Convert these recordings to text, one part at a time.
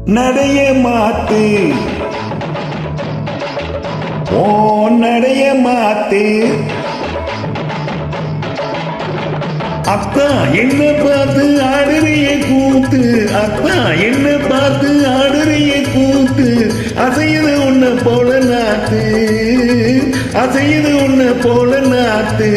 நடைய மாத்து ஓ நடைய மாத்து அத்தா என்ன பார்த்து ஆடுறிய கூத்து அத்தா என்ன பார்த்து ஆடுறிய கூத்து அசையுது உன்னை போல நாத்து அசையுது உன்னை போல நாத்து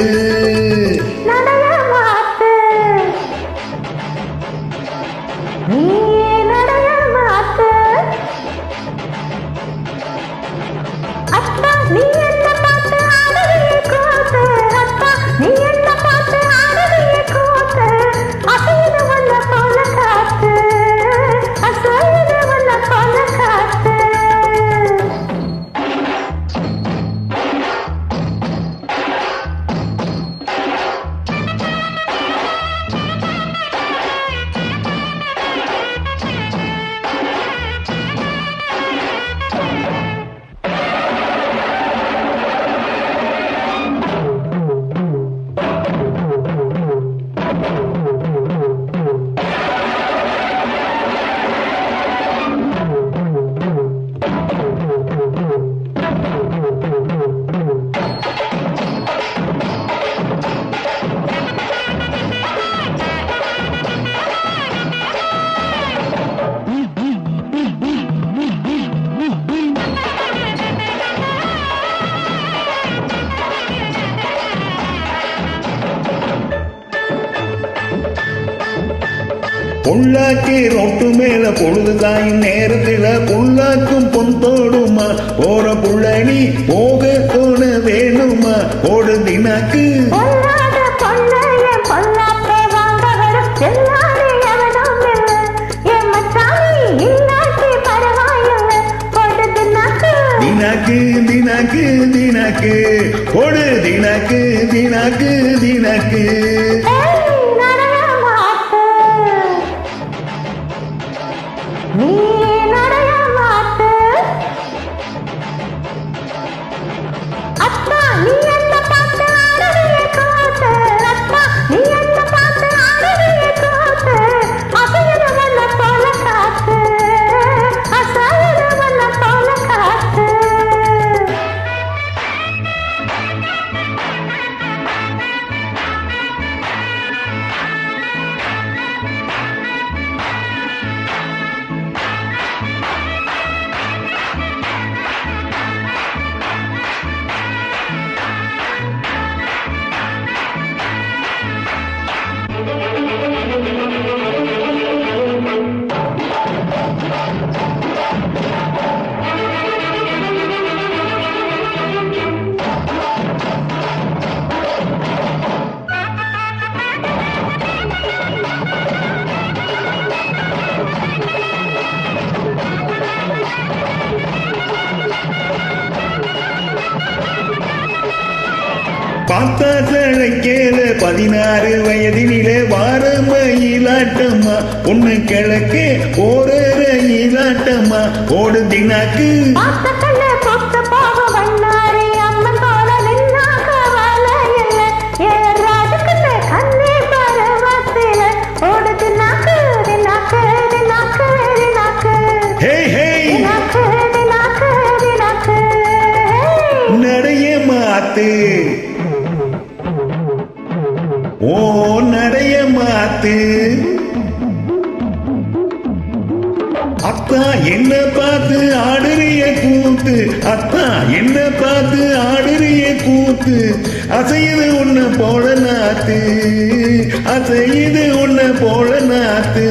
பொள்ளாச்சி ரோட்டு மேல பொழுதுதாய் நேரத்துல பொள்ளாக்கும் பொந்தோடுமா போற புள்ளனி போக தோண வேணுமா போடு தினாக்கு தினாக்கு தினாக்கு தினாக்கு போடு தினாக்கு தினாக்கு தினாக்கு பாத்தாசழைக்கேல 16 வயதினிலே வாரமயிலாட்டம்மா பொண்ணு கிழக்கே ஓரயிலாட்டம்மா ஓடு தினாக்கு நடைய மாத்து ஓ நடைய மாத்து அத்தா என்ன பார்த்து ஆடுறிய கூத்து அத்தா என்ன பார்த்து ஆடுறிய கூத்து அசையுது உன்னை போல நாத்து அசையுது உன்னை போல நாத்து